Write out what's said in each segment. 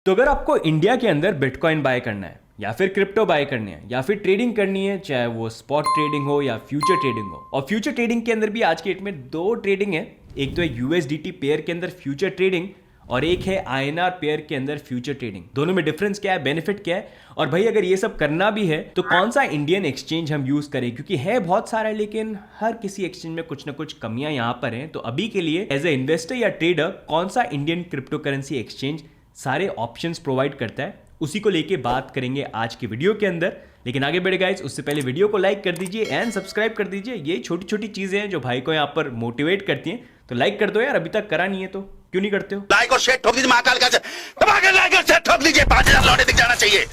तो अगर आपको इंडिया के अंदर बिटकॉइन बाय करना है या फिर क्रिप्टो बाय करनी है या फिर ट्रेडिंग करनी है, चाहे वो स्पॉट ट्रेडिंग हो या फ्यूचर ट्रेडिंग हो, और फ्यूचर ट्रेडिंग के अंदर भी आज के डेट में दो ट्रेडिंग है। एक तो है यूएसडीटी पेयर के अंदर फ्यूचर ट्रेडिंग और एक है आईएनआर पेयर के अंदर फ्यूचर ट्रेडिंग। दोनों में डिफरेंस क्या है, बेनिफिट क्या है, और भाई अगर ये सब करना भी है तो कौन सा इंडियन एक्सचेंज हम यूज करें, क्योंकि है बहुत सारा लेकिन हर किसी एक्सचेंज में कुछ ना कुछ कमियां यहां पर हैं। तो अभी के लिए एज ए इन्वेस्टर या ट्रेडर कौन सा इंडियन क्रिप्टो करेंसी एक्सचेंज सारे ऑप्शंस प्रोवाइड करता है, उसी को लेके बात करेंगे आज की वीडियो के अंदर। लेकिन आगे बढ़े गाइस, उससे पहले वीडियो को लाइक कर दीजिए एंड सब्सक्राइब कर दीजिए। ये छोटी छोटी चीजें हैं जो भाई को यहाँ पर मोटिवेट करती हैं, तो लाइक कर दो यार। अभी तक करा नहीं है तो क्यों नहीं करते हो? लाइक और शेयर ठोक दीजिए, महाकाल का दबा के लाइक और शेयर ठोक दीजिए, 5000 लौटे दिख जाना चाहिए।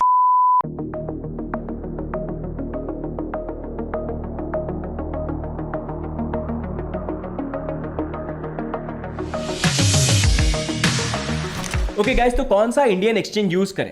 ओके गाइस, तो कौन सा इंडियन एक्सचेंज यूज करें?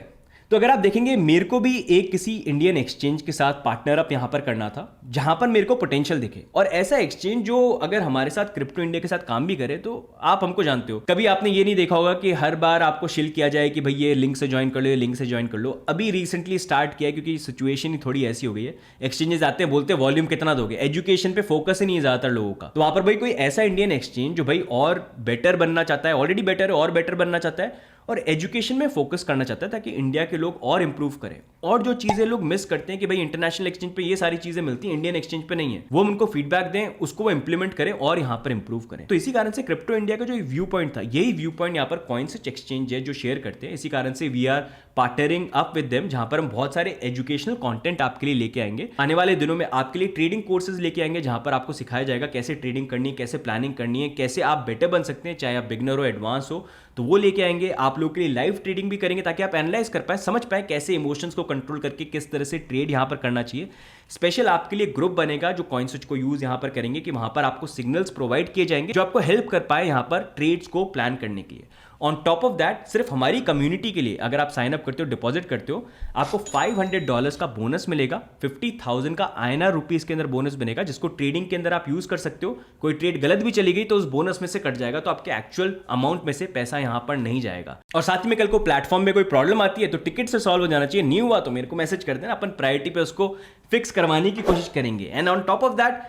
तो अगर आप देखेंगे, मेरे को भी एक किसी इंडियन एक्सचेंज के साथ पार्टनर अप यहां पर करना था जहां पर मेरे को पोटेंशियल दिखे, और ऐसा एक्सचेंज जो अगर हमारे साथ क्रिप्टो इंडिया के साथ काम भी करे। तो आप हमको जानते हो, कभी आपने ये नहीं देखा होगा कि हर बार आपको शिल किया जाए कि भाई ये लिंक से ज्वाइन कर लो, ये लिंक से ज्वाइन कर लो। अभी रिसेंटली स्टार्ट किया है क्योंकि सिचुएशन ही थोड़ी ऐसी हो गई है। एक्सचेंजेस आते हैं, बोलते हैं वॉल्यूम कितना दोगे, एजुकेशन पे फोकस ही नहीं है ज्यादातर लोगों का। तो वहां पर भाई कोई ऐसा इंडियन एक्सचेंज जो भाई और बेटर बनना चाहता है, ऑलरेडी बेटर है और बेटर बनना चाहता है, और एजुकेशन में फोकस करना चाहता है ताकि इंडिया के लोग और इंप्रूव करें। और जो चीजें लोग मिस करते हैं कि भाई इंटरनेशनल एक्सचेंज पे ये सारी चीजें मिलती हैं, इंडियन एक्सचेंज पे नहीं है, वो हम उनको फीडबैक दें, उसको वो इंप्लीमेंट करें और यहाँ पर इंप्रूव करें। तो इसी कारण से क्रिप्टो इंडिया का जो व्यू पॉइंट था, यही व्यू पॉइंट यहाँ पर कॉइनस्विच एक्सचेंज है जो शेयर करते हैं। इसी कारण से we are partnering up with them, जहां पर हम बहुत सारे एजुकेशनल कंटेंट आपके लिए लेके आएंगे। आने वाले दिनों में आपके लिए ट्रेडिंग कोर्सेज लेके आएंगे जहां पर आपको सिखाया जाएगा कैसे ट्रेडिंग करनी है, कैसे प्लानिंग करनी है, कैसे आप बेटर बन सकते हैं, चाहे आप बिगनर हो एडवांस हो। तो वो लेके आएंगे आप लोग के लिए, लाइव ट्रेडिंग भी करेंगे ताकि आप एनालाइज कर पाए, समझ पाए कैसे इमोशंस को कंट्रोल करके किस तरह से ट्रेड यहां पर करना चाहिए। स्पेशल आपके लिए ग्रुप बनेगा जो कॉइनस्विच को यूज यहां पर करेंगे कि वहां पर आपको सिग्नल्स प्रोवाइड किए जाएंगे जो आपको हेल्प कर पाए यहां पर ट्रेड्स को प्लान करने के लिए। ऑन टॉप ऑफ दैट, सिर्फ हमारी कम्युनिटी के लिए अगर आप साइन अप करते हो, डिपॉजिट करते हो, आपको $500 का बोनस मिलेगा, 50,000 का आईएनआर रुपीज के अंदर बोनस बनेगा, जिसको ट्रेडिंग के अंदर आप यूज कर सकते हो। कोई ट्रेड गलत भी चली गई तो उस बोनस में से कट जाएगा, तो आपके एक्चुअल अमाउंट में से पैसा यहां पर नहीं जाएगा। और साथ में कल को प्लेटफॉर्म में कोई प्रॉब्लम आती है तो टिकट से सॉल्व हो जाना चाहिए। नहीं हुआ तो मेरे को मैसेज कर देना, अपन प्रायोरिटी पे उसको फिक्स करवाने की कोशिश करेंगे। And on top of that,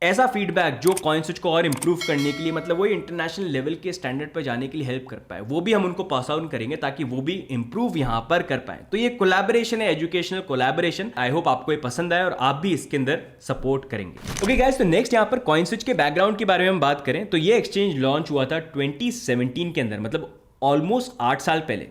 ऐसा फीडबैक जो कॉइनस्विच को और इंप्रूव करने के लिए, मतलब वो इंटरनेशनल लेवल के स्टैंडर्ड पर जाने के लिए हेल्प कर पाए, वो भी हम उनको पास आउट करेंगे ताकि वो भी इंप्रूव यहां पर कर पाए। तो ये कोलैबोरेशन है, एजुकेशनल कोलैबोरेशन। आई होप आपको ये पसंद आए और आप भी इसके अंदर सपोर्ट करेंगे। ओके गाइस, तो नेक्स्ट यहां पर कॉइनस्विच के बैकग्राउंड के बारे में हम बात करें तो ये एक्सचेंज लॉन्च हुआ था 2017 के अंदर, मतलब ऑलमोस्ट 8 साल पहले।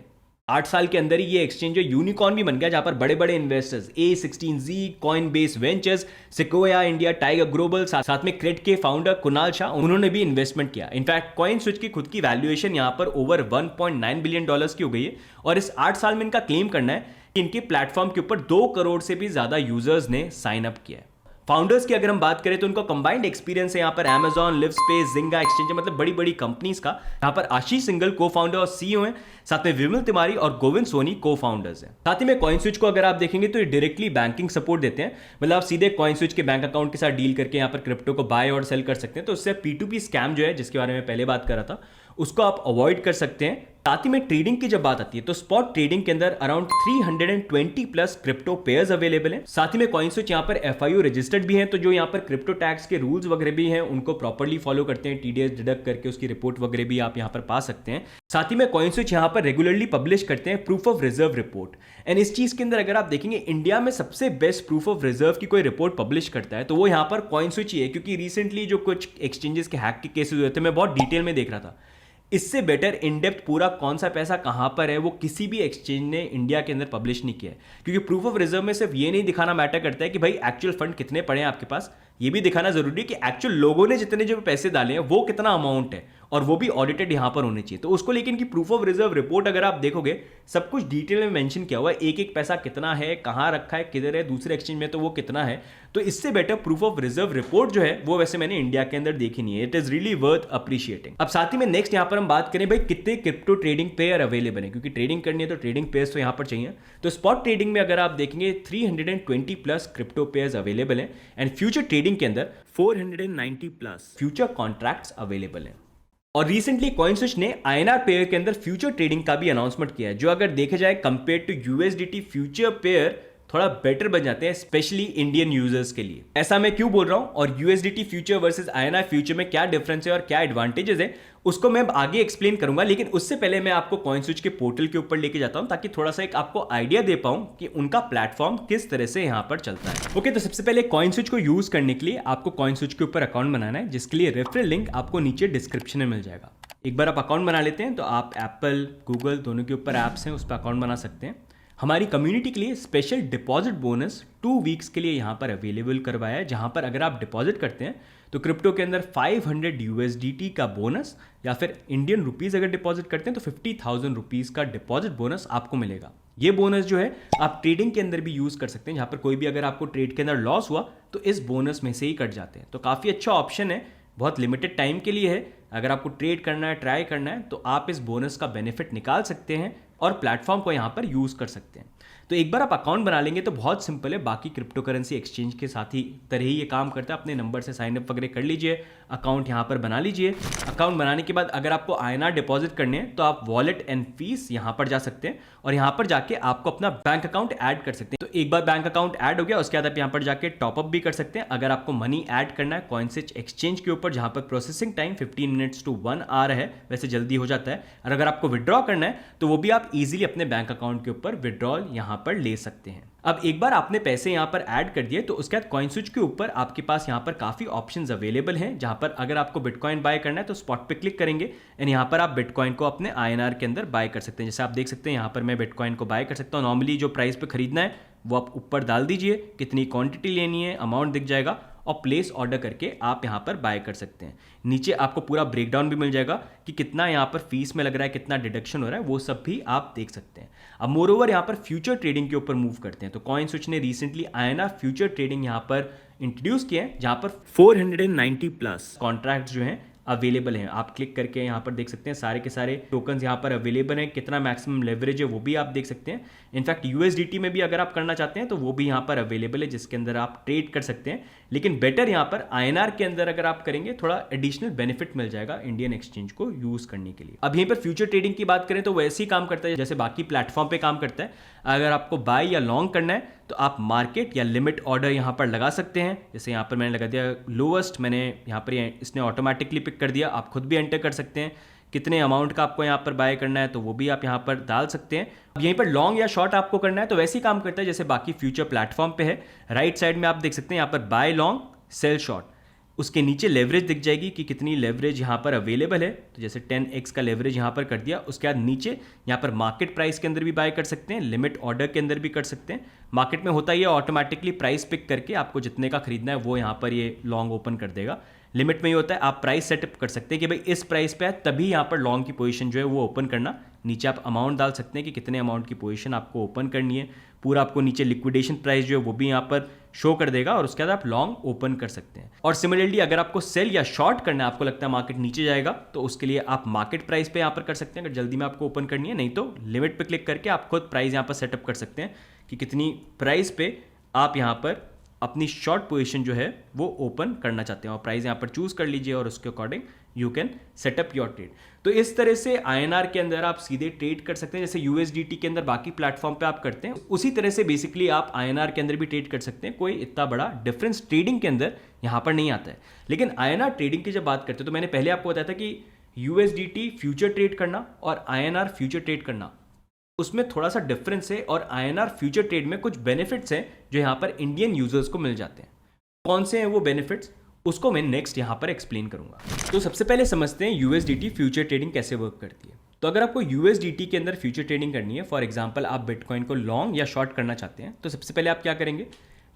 8 साल के अंदर ही ये एक्सचेंज जो यूनिकॉर्न भी बन गया, जहां पर बड़े बड़े investors A16Z, Coinbase ventures, Sequoia India, Tiger Global, साथ में क्रेड के फाउंडर कुणाल शाह, उन्होंने भी इन्वेस्टमेंट किया। इनफैक्ट कॉइनस्विच की खुद की वैल्यूएशन यहां पर ओवर $1.9 बिलियन की हो गई है, और इस 8 साल में इनका क्लेम करना है कि इनके प्लेटफॉर्म के ऊपर 2 करोड़ से भी ज्यादा यूजर्स ने साइन अप किया है। फाउंडर्स की अगर हम बात करें तो उनका कंबाइंड एक्सपीरियंस है यहाँ पर Amazon, लिवस्पेस, जिंगा एक्सचेंज, मतलब बड़ी बड़ी कंपनीज का। यहाँ पर आशीष सिंघल को फाउंडर और सीईओ हैं, साथ में विमल तिवारी और गोविंद सोनी को फाउंडर्स हैं। साथ ही में कॉइनस्विच को अगर आप देखेंगे तो ये डायरेक्टली बैंकिंग सपोर्ट देते हैं, मतलब आप सीधे कॉइनस्विच के बैंक अकाउंट के साथ डील करके यहाँ पर क्रिप्टो को बाय और सेल कर सकते हैं। तो उससे P2P स्कैम जो है, जिसके बारे में पहले बात कर रहा था, उसको आप अवॉइड कर सकते हैं। साथ ही में ट्रेडिंग की जब बात आती है तो स्पॉट ट्रेडिंग के अंदर around 320 plus crypto pairs available हैं। साथ ही में कॉइनस्विच यहाँ पर FIU रजिस्टर्ड भी हैं, तो जो यहाँ पर क्रिप्टो टैक्स के रूल्स वगैरह भी हैं उनको प्रॉपर्ली फॉलो करते हैं। TDS डिडक्ट करके उसकी रिपोर्ट वगैरह भी आप यहाँ पर पा सकते हैं। साथ ही में कॉइनस्विच यहाँ पर रेगुलरली पब्लिश करते हैं proof of reserve report. And इस चीज के अंदर अगर आप देखेंगे, इंडिया में सबसे बेस्ट प्रूफ ऑफ रिजर्व की कोई रिपोर्ट पब्लिश करता है तो वो यहाँ पर कॉइनस्विच ही है, क्योंकि रिसेंटली जो कुछ एक्सचेंजेस के हैक के केसेस हुए थे, मैं बहुत डिटेल में देख रहा था। इससे बेटर इन डेप्थ पूरा कौन सा पैसा कहां पर है वो किसी भी एक्सचेंज ने इंडिया के अंदर पब्लिश नहीं किया है। क्योंकि प्रूफ ऑफ रिजर्व में सिर्फ ये नहीं दिखाना मैटर करता है कि भाई एक्चुअल फंड कितने पड़े हैं आपके पास, ये भी दिखाना जरूरी है कि एक्चुअल लोगों ने जितने जो पैसे डाले हैं वो कितना अमाउंट है, और वो भी ऑडिटेड यहां पर होने चाहिए। तो उसको लेकिन की प्रूफ ऑफ रिजर्व रिपोर्ट अगर आप देखोगे, सब कुछ डिटेल में मेंशन किया हुआ है, एक एक पैसा कितना है, कहां रखा है, किधर है, दूसरे एक्सचेंज में तो वो कितना है। तो इससे better proof of reserve report जो है वो वैसे मैंने इंडिया के अंदर देखी नहीं है। It is really worth appreciating. अब साथ ही में नेक्स्ट यहां पर हम बात करें भाई कितने क्रिप्टो ट्रेडिंग पेयर अवेलेबल है, क्योंकि ट्रेडिंग करनी है तो ट्रेडिंग पेयर्स तो यहां पर चाहिए। तो स्पॉट ट्रेडिंग में अगर आप देखेंगे 320 प्लस क्रिप्टो पेयर्स अवेलेबल है, एंड फ्यूचर ट्रेडिंग के अंदर 490 प्लस फ्यूचर कॉन्ट्रैक्ट्स अवेलेबल है। और रिसेंटली कॉइनस्विच ने आईएनआर पेयर के अंदर फ्यूचर ट्रेडिंग का भी अनाउंसमेंट किया है, जो अगर देखा जाए compare to USDT future pair थोड़ा बेटर बन जाते हैं, स्पेशली इंडियन यूजर्स के लिए। ऐसा मैं क्यों बोल रहा हूं और USDT future versus INR future में क्या डिफरेंस है और क्या एडवांटेजेस है, उसको मैं आगे एक्सप्लेन करूंगा। लेकिन उससे पहले मैं आपको कॉइनस्विच के पोर्टल के ऊपर लेके जाता हूं, ताकि थोड़ा सा एक आपको आइडिया दे पाऊं कि उनका प्लेटफॉर्म किस तरह से यहां पर चलता है। ओके, तो सबसे पहले कॉइनस्विच को यूज करने के लिए आपको कॉइनस्विच के ऊपर अकाउंट बनाना है, जिसके लिए रेफरल लिंक आपको नीचे डिस्क्रिप्शन में मिल जाएगा। एक बार आप अकाउंट बना लेते हैं तो आप एप्पल, गूगल दोनों के ऊपर ऐप्स हैं, उस पर अकाउंट बना सकते हैं। हमारी कम्युनिटी के लिए स्पेशल डिपॉजिट बोनस 2 वीक्स के लिए यहाँ पर अवेलेबल करवाया है, जहाँ पर अगर आप डिपॉजिट करते हैं तो क्रिप्टो के अंदर 500 यूएसडीटी का बोनस, या फिर इंडियन रुपीज़ अगर डिपॉजिट करते हैं तो 50,000 रुपीज़ का डिपॉजिट बोनस आपको मिलेगा। ये बोनस जो है आप ट्रेडिंग के अंदर भी यूज़ कर सकते हैं, जहाँ पर कोई भी अगर आपको ट्रेड के अंदर लॉस हुआ तो इस बोनस में से ही कट जाते हैं। तो काफ़ी अच्छा ऑप्शन है, बहुत लिमिटेड टाइम के लिए है। अगर आपको ट्रेड करना है, ट्राई करना है, तो आप इस बोनस का बेनिफिट निकाल सकते हैं और प्लेटफॉर्म को यहाँ पर यूज़ कर सकते हैं। तो एक बार आप अकाउंट बना लेंगे तो बहुत सिंपल है, बाकी क्रिप्टो करेंसी एक्सचेंज के साथ ही तरह ही ये काम करता है। अपने नंबर से साइन अप वगैरह कर लीजिए, अकाउंट यहाँ पर बना लीजिए। अकाउंट बनाने के बाद अगर आपको आईएनआर डिपॉजिट करने हैं तो आप वॉलेट एंड फीस यहाँ पर जा सकते हैं और यहाँ पर जाके आपको अपना बैंक अकाउंट ऐड कर सकते हैं। तो एक बार बैंक अकाउंट ऐड हो गया, उसके बाद आप यहाँ पर जाके टॉपअप भी कर सकते हैं। अगर आपको मनी ऐड करना है कॉइनस्विच एक्सचेंज के ऊपर, जहाँ पर processing time 15 minutes to 1 hour है, वैसे जल्दी हो जाता है। और अगर आपको विड्रॉ करना है तो वो भी आप इजीली अपने बैंक अकाउंट के ऊपर विड्रॉल यहाँ पर ले सकते हैं। अब एक बार आपने पैसे यहाँ पर ऐड कर दिए तो उसके बाद कॉइनस्विच के ऊपर आपके पास यहाँ पर काफी ऑप्शंस अवेलेबल हैं, जहाँ पर अगर आपको बिटकॉइन बाय करना है तो स्पॉट पे क्लिक करेंगे एंड यहाँ पर आप बिटकॉइन को अपने आईएनआर के अंदर बाय कर सकते हैं। जैसे आप देख सकते हैं यहाँ पर मैं बिटकॉइन को बाय कर सकता हूँ। नॉर्मली जो प्राइस पे खरीदना है वो आप ऊपर डाल दीजिए, कितनी क्वांटिटी लेनी है, अमाउंट दिख जाएगा और प्लेस ऑर्डर करके आप यहाँ पर बाय कर सकते हैं। नीचे आपको पूरा ब्रेकडाउन भी मिल जाएगा कि कितना यहाँ पर फीस में लग रहा है, कितना डिडक्शन हो रहा है, वो सब भी आप देख सकते हैं। अब मोरओवर यहाँ पर फ्यूचर ट्रेडिंग के ऊपर मूव करते हैं। तो कॉइनस्विच ने रिसेंटली आईएनआर फ्यूचर ट्रेडिंग यहाँ पर इंट्रोड्यूस किया है, जहाँ पर 490 प्लस कॉन्ट्रैक्ट जो हैं अवेलेबल हैं। आप क्लिक करके यहाँ पर देख सकते हैं सारे के सारे टोकन्स यहाँ पर अवेलेबल हैं, कितना मैक्सिमम लेवरेज है वो भी आप देख सकते हैं। इनफैक्ट यूएसडीटी में भी अगर आप करना चाहते हैं तो वो भी यहाँ पर अवेलेबल है, जिसके अंदर आप ट्रेड कर सकते हैं। लेकिन बेटर यहाँ पर आईएनआर के अंदर अगर आप करेंगे थोड़ा एडिशनल बेनिफिट मिल जाएगा इंडियन एक्सचेंज को यूज करने के लिए। अब यहीं पर फ्यूचर ट्रेडिंग की बात करें तो वैसे ही काम करता है जैसे बाकी प्लेटफॉर्म पे काम करता है। अगर आपको बाय या लॉन्ग करना है तो आप मार्केट या लिमिट ऑर्डर यहाँ पर लगा सकते हैं। जैसे यहाँ पर मैंने लगा दिया लोवेस्ट, मैंने यहाँ पर इसने ऑटोमेटिकली पिक कर दिया। आप खुद भी एंटर कर सकते हैं कितने अमाउंट का आपको यहाँ पर बाय करना है, तो वो भी आप यहाँ पर डाल सकते हैं। अब यहीं पर लॉन्ग या शॉर्ट आपको करना है तो वैसे ही काम करता है जैसे बाकी फ्यूचर प्लेटफॉर्म पे है। राइट साइड में आप देख सकते हैं यहाँ पर बाय लॉन्ग, सेल शॉर्ट, उसके नीचे लेवरेज दिख जाएगी कि कितनी लेवरेज यहाँ पर अवेलेबल है। तो जैसे 10x का लेवरेज यहाँ पर कर दिया। उसके बाद नीचे यहाँ पर मार्केट प्राइस के अंदर भी बाय कर सकते हैं, लिमिट ऑर्डर के अंदर भी कर सकते हैं। मार्केट में होता ही है ऑटोमेटिकली प्राइस पिक करके आपको जितने का खरीदना है वो यहाँ पर ये लॉन्ग ओपन कर देगा। लिमिट में ये होता है आप प्राइस सेटअप कर सकते हैं कि भाई इस प्राइस पे है तभी यहाँ पर लॉन्ग की पोजीशन जो है वो ओपन करना। नीचे आप अमाउंट डाल सकते हैं कि कितने अमाउंट की पोजीशन आपको ओपन करनी है। पूरा आपको नीचे लिक्विडेशन प्राइस जो है वो भी यहाँ पर शो कर देगा और उसके बाद आप लॉन्ग ओपन कर सकते हैं। और सिमिलरली अगर आपको सेल या शॉर्ट करना है, आपको लगता है मार्केट नीचे जाएगा, तो उसके लिए आप मार्केट प्राइस पे यहाँ पर कर सकते हैं अगर जल्दी में आपको ओपन करनी है। नहीं तो लिमिट पे क्लिक करके आप खुद प्राइस यहाँ पर सेटअप कर सकते हैं कि कितनी प्राइस पे आप यहाँ पर अपनी शॉर्ट पोजीशन जो है वो ओपन करना चाहते हैं और प्राइस यहाँ पर चूज कर लीजिए और उसके according you can setup your trade. तो इस तरह से आईएनआर के अंदर आप सीधे ट्रेड कर सकते हैं जैसे यूएसडीटी के अंदर बाकी प्लेटफॉर्म पे आप करते हैं, उसी तरह से बेसिकली आप आईएनआर के अंदर भी ट्रेड कर सकते हैं। कोई इतना बड़ा डिफरेंस ट्रेडिंग के अंदर यहाँ पर नहीं आता है। लेकिन आईएनआर ट्रेडिंग की जब बात करते हैं तो मैंने पहले आपको बताया था कि यूएसडीटी फ्यूचर ट्रेड करना और आईएनआर फ्यूचर ट्रेड करना उसमें थोड़ा सा डिफरेंस है और आईएनआर फ्यूचर ट्रेड में कुछ बेनिफिट्स हैं जो यहाँ पर इंडियन यूजर्स को मिल जाते हैं। कौन से हैं वो बेनिफिट्स, उसको मैं नेक्स्ट यहाँ पर एक्सप्लेन करूंगा। तो सबसे पहले समझते हैं यूएसडीटी फ्यूचर ट्रेडिंग कैसे वर्क करती है। तो अगर आपको यूएसडीटी के अंदर फ्यूचर ट्रेडिंग करनी है, फॉर एग्जांपल आप बिटकॉइन को लॉन्ग या शॉर्ट करना चाहते हैं, तो सबसे पहले आप क्या करेंगे,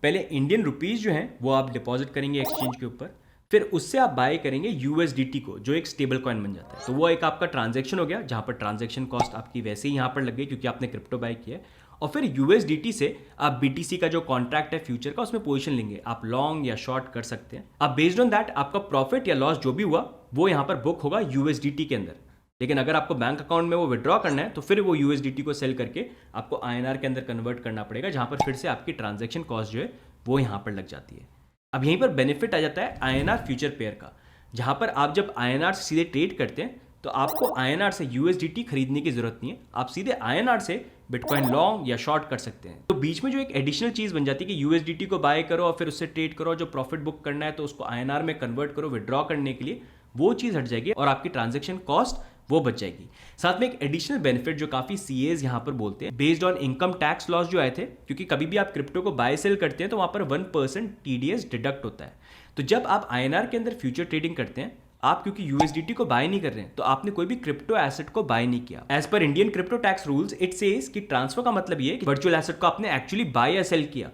पहले इंडियन रुपीज़ जो हैं वो आप डिपॉजिट करेंगे एक्सचेंज के ऊपर, फिर उससे आप बाय करेंगे यूएसडीटी को जो एक स्टेबल कॉइन बन जाता है। तो वो एक आपका ट्रांजैक्शन हो गया जहाँ पर ट्रांजैक्शन कॉस्ट आपकी वैसे ही यहाँ पर लग गई क्योंकि आपने क्रिप्टो बाय किया है। और फिर यूएसडीटी से आप बीटीसी का जो कॉन्ट्रैक्ट है फ्यूचर का उसमें पोजीशन लेंगे, आप लॉन्ग या शॉर्ट कर सकते हैं। अब बेस्ड ऑन दैट आपका प्रॉफिट या लॉस जो भी हुआ वो यहाँ पर बुक होगा यूएसडीटी के अंदर। लेकिन अगर आपको बैंक अकाउंट में वो विड्रॉ करना है तो फिर वो यूएसडीटी को सेल करके आपको आईएनआर के अंदर कन्वर्ट करना पड़ेगा, जहाँ पर फिर से आपकी ट्रांजैक्शन कॉस्ट जो है वो यहाँ पर लग जाती है। अब यहीं पर बेनिफिट आ जाता है आईएनआर फ्यूचर पेयर का। जहां पर आप जब INR से सीधे ट्रेड करते हैं तो आपको INR से USDT खरीदने की जरूरत नहीं है, आप सीधे INR से बिटकॉइन लॉन्ग या शॉर्ट कर सकते हैं। तो बीच में जो एक एडिशनल चीज बन जाती है कि USDT को बाय करो और फिर उससे ट्रेड करो, जो प्रॉफिट बुक करना है तो उसको INR में कन्वर्ट करो विड्रॉ करने के लिए, वो चीज हट जाएगी और आपकी ट्रांजेक्शन कॉस्ट वो बच जाएगी। साथ में एक एडिशनल बेनिफिट जो काफी सीएज यहां पर बोलते हैं, based on income tax loss जो आए थे, क्योंकि कभी भी आप क्रिप्टो को बाय सेल करते हैं तो वहां पर 1% TDS डिडक्ट होता है। तो जब आप INR के अंदर फ्यूचर ट्रेडिंग करते हैं, आप क्योंकि USDT को बाय नहीं कर रहे हैं तो आपने कोई भी क्रिप्टो एसेट को बाय नहीं किया। एज पर Indian crypto tax rules it says कि ट्रांसफर का मतलब ये है कि वर्चुअल एसेट को आपने एक्चुअली बाय या सेल किया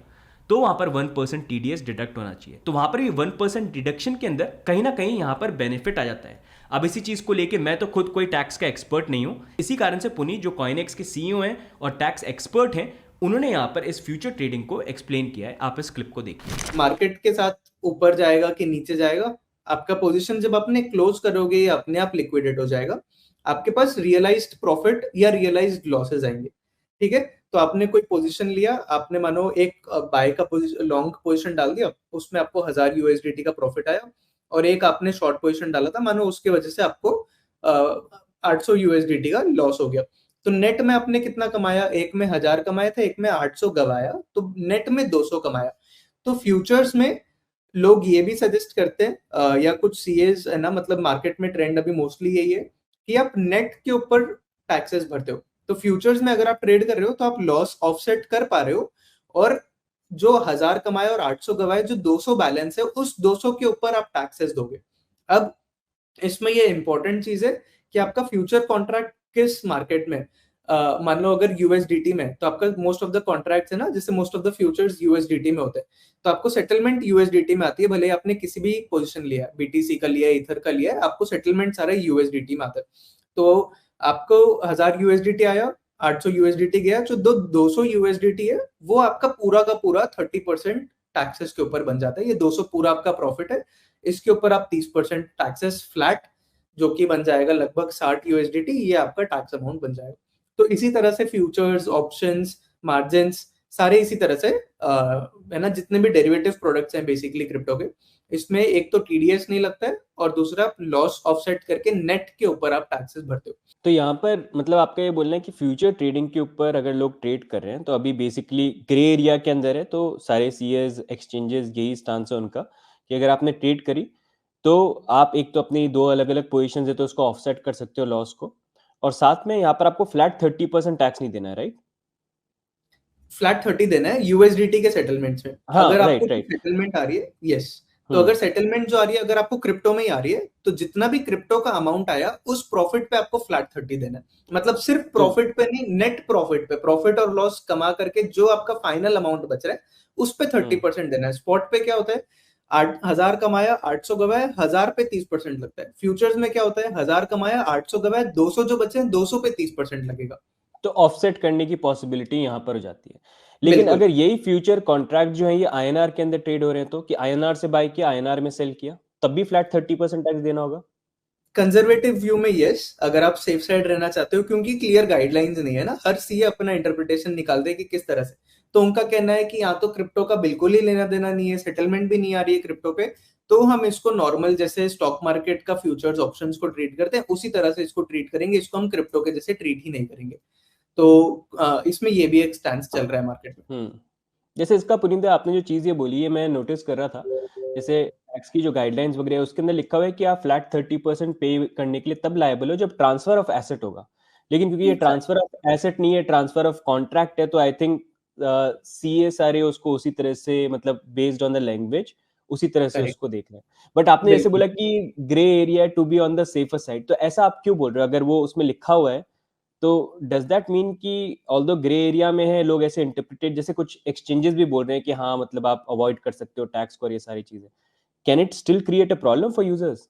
तो वहां पर 1% TDS डिडक्ट होना चाहिए। तो वहां पर ये 1% डिडक्शन के अंदर कहीं ना कहीं यहां पर बेनिफिट आ जाता है। अब इसी चीज को लेके मैं तो खुद कोई टैक्स का एक्सपर्ट नहीं हूं, इसी कारण से पुनीत जो कॉइनेक्स के CEO हैं और टैक्स एक्सपर्ट हैं, उन्होंने यहां पर इस फ्यूचर ट्रेडिंग को एक्सप्लेन किया है। आप इस क्लिप को देखिए। मार्केट के साथ ऊपर जाएगा कि नीचे जाएगा, आपका पोजीशन जब अपने क्लोज करोगे ये अपने आप लिक्विडेट हो जाएगा, आपके पास रियलाइज्ड प्रॉफिट या रियलाइज्ड लॉसेस आएंगे। ठीक है, तो आपने कोई पोजीशन लिया, आपने मानो एक बाय का पोजीशन लॉन्ग पोजीशन डाल दिया, उसमें आपको 1000 USDT का प्रॉफिट आया, और एक आपने शॉर्ट पोजीशन डाला था, मानो उसके वजह से आपको 800 USDT का लॉस हो गया। तो नेट में आपने कितना कमाया? एक में 1000 कमाया था, एक में 800 गवाया, तो नेट में 200 कमाया। तो फ्यूचर्स में लोग ये भी सजेस्ट करते हैं या कुछ सीएस है ना, मतलब मार्केट में ट्रेंड अभी मोस्टली यही है कि आप नेट के ऊपर टैक्सेस भरते हो। तो फ्यूचर्स में अगर आप ट्रेड कर रहे हो तो आप लॉस ऑफसेट कर पा रहे हो, और जो 1000 कमाए और 800 गवाए, जो 200 बैलेंस है, उस 200 के ऊपर आप टैक्सेस दोगे। अब इसमें ये इंपॉर्टेंट चीज है कि आपका फ्यूचर कॉन्ट्रैक्ट किस मार्केट में, मान लो अगर USDT में, तो आपका मोस्ट ऑफ द कॉन्ट्रैक्ट्स है ना, जैसे most of the futures USDT में होते हैं, तो आपको सेटलमेंट USDT में आती है। भले आपने किसी भी पोजीशन लिया, BTC का लिया, ईथर का लिया, आपको सेटलमेंट सारा USDT में आता है। तो आपको 1000 USDT आया, 800 USDT गया, जो 200 USDT है वो आपका पूरा का पूरा 30% टैक्सेस के ऊपर बन जाता है। ये 200 पूरा आपका प्रॉफिट है, इसके ऊपर आप 30% टैक्सेस फ्लैट, जो कि बन जाएगा लगभग 60 USDT, ये आपका टैक्स अमाउंट बन जाएगा। तो इसी तरह से फ्यूचर्स, ऑप्शंस, मार्जिन्स सारे इसी तरह से है ना, जितने भी डेरिवेटिव प्रोडक्ट्स हैं बेसिकली क्रिप्टो के, इसमें एक तो TDS नहीं लगता है, और दूसरा आप लॉस ऑफसेट करके नेट के ऊपर आप टैक्सेस भरते हो। तो यहाँ पर मतलब आपका ये बोलना है कि फ्यूचर ट्रेडिंग के ऊपर अगर लोग ट्रेड कर रहे हैं तो अभी बेसिकली ग्रे एरिया के अंदर है, तो सारे सीएस एक्सचेंजेस यही स्टांस है उनका कि अगर आपने ट्रेड करी तो आप एक तो अपनी दो अलग अलग पोजिशन है तो उसको ऑफसेट कर सकते हो लॉस को, और साथ में यहाँ पर आपको फ्लैट 30% टैक्स नहीं देना है, राइट? फ्लैट 30 देना है USDT के सेटलमेंट्स में। हाँ, अगर आपको राइट। सेटलमेंट आ रही है, यस, तो अगर सेटलमेंट जो आ रही है, अगर आपको क्रिप्टो में ही आ रही है, तो जितना भी क्रिप्टो का अमाउंट आया उस प्रॉफिट पे आपको फ्लैट 30 देना है। मतलब सिर्फ प्रॉफिट पे नहीं, नेट प्रॉफिट पे, प्रॉफिट और लॉस कमा करके जो आपका फाइनल अमाउंट बच रहा है उस पे 30% देना है। स्पॉट पे क्या होता है, 1000 कमाया, 800 गवाया, 1000 पे 30% लगता है। फ्यूचर्स में क्या होता है, 1000 कमाया, 800 गवाया, 200 जो बचे हैं, 200 पे 30% लगेगा। तो ऑफसेट करने की पॉसिबिलिटी यहाँ पर हो जाती है। लेकिन बिल्कुल। अगर यही फ्यूचर कॉन्ट्रैक्ट जो है ये INR के अंदर ट्रेड हो रहे हैं, तो कि INR से बाय किया, INR में सेल किया, तब भी फ्लैट 30% टैक्स देना होगा? कंजर्वेटिव व्यू में यस, अगर आप सेफ साइड रहना चाहते हो, क्योंकि क्लियर गाइडलाइंस नहीं है ना, हर सीए अपना इंटरप्रिटेशन निकाल दे कि किस तरह से। तो उनका कहना है कि यहाँ तो क्रिप्टो का बिल्कुल ही लेना देना नहीं है, सेटलमेंट भी नहीं आ रही है क्रिप्टो पे, तो हम इसको नॉर्मल जैसे स्टॉक मार्केट का फ्यूचर्स ऑप्शंस को ट्रीट करते हैं उसी तरह से इसको ट्रीट करेंगे, इसको हम क्रिप्टो के जैसे ट्रीट ही नहीं करेंगे। तो इसमें ये भी एक स्टैंस चल रहा है मार्केट में। जैसे इसका पुनिंदा आपने जो चीज़ ये बोली है मैं नोटिस कर रहा था, जैसे टैक्स की जो गाइडलाइंस वगैरह है उसके अंदर लिखा हुआ है कि आप फ्लैट 30% पे करने के लिए तब लायबल हो जब ट्रांसफर ऑफ एसेट होगा। लेकिन क्योंकि ये ट्रांसफर ऑफ एसेट नहीं है, ट्रांसफर ऑफ कॉन्ट्रैक्ट है, तो आई थिंक सीए सारे उसको उसी तरह से मतलब बेस्ड ऑन द लैंग्वेज उसी तरह से करेक्ट, उसको देख रहे हैं। बट आपने जैसे बिल्कुल। बोला कि grey area to be on the safer side, तो ऐसा आप क्यों बोल रहे हो? अगर वो उसमें लिखा हुआ है तो डज दैट मीन कि ऑल्दो ग्रे एरिया में है, लोग ऐसे इंटरप्रिटेट, जैसे कुछ एक्सचेंजेस भी बोल रहे हैं कि हाँ मतलब आप अवॉइड कर सकते हो टैक्स को और ये सारी चीजें, can it still create a problem for users?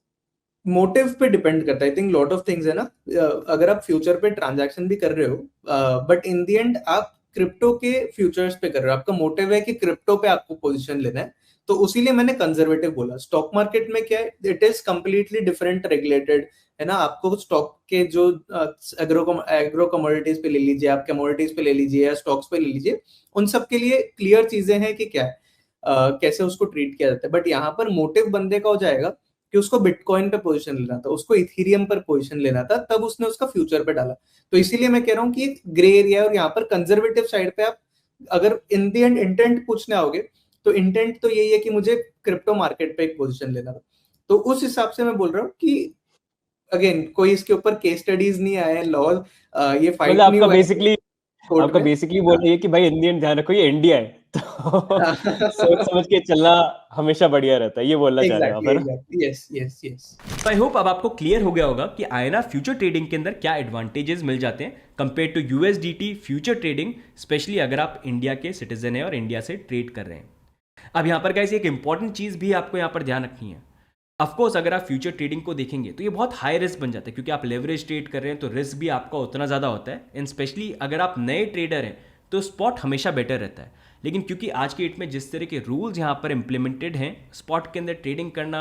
Motive पे डिपेंड करता है, I think lot of things है ना। अगर आप फ्यूचर पे ट्रांजैक्शन भी कर रहे हो, बट इन द एंड आप क्रिप्टो के फ्यूचर्स पे कर रहे हो, आपका मोटिव है कि क्रिप्टो पे आपको पोजीशन लेना है, तो उसीलिए मैंने कंजर्वेटिव बोला। स्टॉक मार्केट में क्या है, it is completely different, regulated है ना। आपको स्टॉक के जो एग्रो कमोडिटीज पे ले लीजिए, आप कमोडिटीज पे ले लीजिए या स्टॉक्स पे ले लीजिए, उन सब के लिए क्लियर चीजें हैं कि क्या है, कैसे उसको ट्रीट किया जाता है। बट यहाँ पर मोटिव बंदे का हो जाएगा कि उसको बिटकॉइन पे पोजीशन लेना था, उसको इथेरियम पर पोजीशन लेना था, तब उसने उसका फ्यूचर पे डाला। तो इसीलिए मैं कह रहा हूँ कि एक ग्रे एरिया है, और यहाँ पर कंजर्वेटिव साइड पे आप अगर इन दी एंड इंटेंट पूछने आओगे तो इंटेंट तो यही है कि मुझे क्रिप्टो मार्केट पे एक पोजीशन लेना था। तो उस हिसाब से मैं बोल रहा हूँ कि अगेन कोई इसके ऊपर केस स्टडीज नहीं आए, लॉ ये फाइट मतलब नहीं हुआ है कोर्ट आपका में। बेसिकली बोल रही है कि भाई इंडियन ध्यान रखो, ये इंडिया है तो सोच समझ के चलना हमेशा बढ़िया रहता है, ये बोलना चाह रहे हो आप, है ना? Exactly, yes yes yes. I hope अब आपको क्लियर हो गया होगा कि आईएनआर फ्यूचर ट्रेडिंग के अंदर क्या एडवांटेजेस मिल जाते हैं compare to USDT future trading, specially अगर आप इंडिया के सिटीजन हैं और इंडिया से ट्रेड कर रहे हैं। अब यहाँ पर गाइस एक इंपॉर्टेंट चीज़ भी आपको यहाँ पर ध्यान रखनी है। ऑफकोर्स अगर आप फ्यूचर ट्रेडिंग को देखेंगे तो ये बहुत हाई रिस्क बन जाता है, क्योंकि आप लेवरेज ट्रेड कर रहे हैं तो रिस्क भी आपका उतना ज़्यादा होता है। एंड स्पेशली अगर आप नए ट्रेडर हैं तो स्पॉट हमेशा बेटर रहता है। लेकिन क्योंकि आज के डेट में जिस तरह के रूल्स यहाँ पर इम्प्लीमेंटेड हैं, स्पॉट के अंदर ट्रेडिंग करना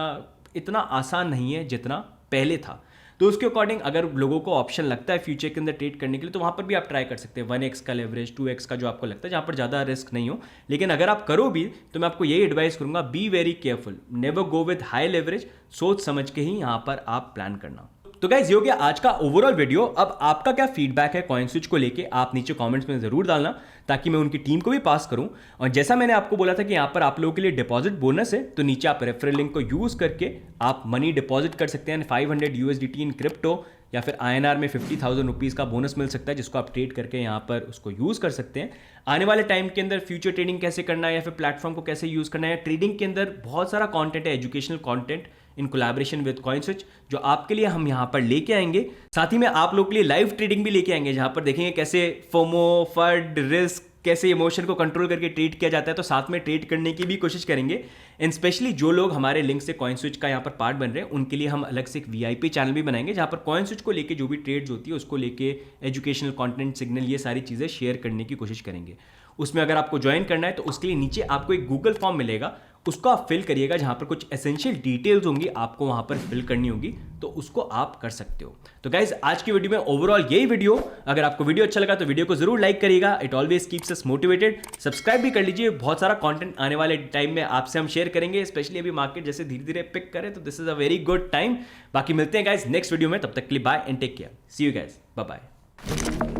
इतना आसान नहीं है जितना पहले था। तो उसके अकॉर्डिंग अगर लोगों को ऑप्शन लगता है फ्यूचर के अंदर ट्रेड करने के लिए तो वहाँ पर भी आप ट्राई कर सकते हैं 1x का लेवरेज, 2x का जो आपको लगता है, जहाँ पर ज़्यादा रिस्क नहीं हो। लेकिन अगर आप करो भी तो मैं आपको यही एडवाइस करूँगा, be very careful, never go with high leverage, सोच समझ के ही यहाँ पर आप प्लान करना। तो गाइज ये हो गया आज का ओवरऑल वीडियो। अब आपका क्या फीडबैक है कॉइन स्विच को लेके, आप नीचे कमेंट्स में जरूर डालना ताकि मैं उनकी टीम को भी पास करूं। और जैसा मैंने आपको बोला था कि यहाँ पर आप लोगों के लिए डिपॉजिट बोनस है, तो नीचे आप रेफरल लिंक को यूज करके आप मनी डिपॉजिट कर सकते हैं 500 USDT इन क्रिप्टो, या फिर INR में 50,000 रुपीज़ का बोनस मिल सकता है जिसको आप ट्रेड करके यहाँ पर उसको यूज़ कर सकते हैं। आने वाले टाइम के अंदर फ्यूचर ट्रेडिंग कैसे करना है या फिर प्लेटफॉर्म को कैसे यूज़ करना है, ट्रेडिंग के अंदर बहुत सारा कंटेंट है, educational content in collaboration with coin switch, जो आपके लिए हम यहाँ पर लेके आएंगे। साथ ही में आप लोग के लिए लाइव ट्रेडिंग भी लेके आएंगे, जहाँ पर देखेंगे कैसे फोमो, फड, रिस्क, कैसे इमोशन को कंट्रोल करके ट्रेड किया जाता है। तो साथ में ट्रेड करने की भी कोशिश करेंगे। एंड स्पेशली जो लोग हमारे लिंक से कॉइन स्विच का यहाँ पर पार्ट बन रहे हैं उनके लिए हम अलग से एक VIP चैनल भी बनाएंगे, जहाँ पर कॉइन स्विच को लेके जो भी ट्रेड्स होती है उसको लेके एजुकेशनल कंटेंट, सिग्नल, ये सारी चीज़ें शेयर करने की कोशिश करेंगे। उसमें अगर आपको ज्वाइन करना है तो उसके लिए नीचे आपको एक गूगल फॉर्म मिलेगा, उसको आप फिल करिएगा, जहाँ पर कुछ एसेंशियल डिटेल्स होंगी आपको वहाँ पर फिल करनी होगी, तो उसको आप कर सकते हो। तो गाइज आज की वीडियो में ओवरऑल यही वीडियो। अगर आपको वीडियो अच्छा लगा तो वीडियो को जरूर लाइक करिएगा, it always keeps us motivated. Subscribe भी कर लीजिए, बहुत सारा कंटेंट आने वाले टाइम में आपसे हम शेयर करेंगे, स्पेशली अभी मार्केट जैसे धीरे धीरे पिक करे तो this is a very good time. बाकी मिलते हैं गाइज नेक्स्ट वीडियो में, तब तक के लिए bye and take care, see you guys, bye bye.